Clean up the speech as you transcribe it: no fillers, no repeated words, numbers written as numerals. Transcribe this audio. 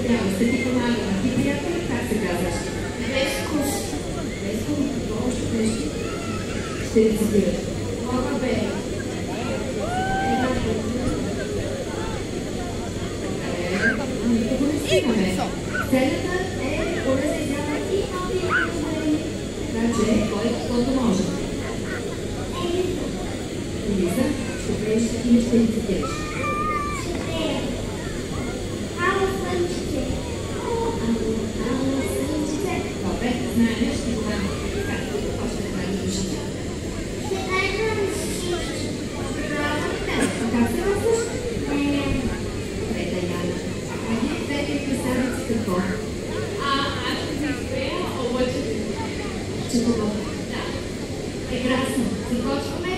Трябва да ти помагам. Ти приятел, как се казваш? Вескос. Вескос, какво още нещо? Ще рецитираш. Мога бе. Никога не стигаме. Целята е поне да изява и нови номери. Така че, кой каквото може. Елиза, ще пееш или ще рецитираш? Добре, знаем, ще го дам. Както какво ще направим душите? Как се казваш? Трета Яна. А вие двете красавици какво? Аз ще си спея, обаче. Че това? Да. Прекрасно. Започваме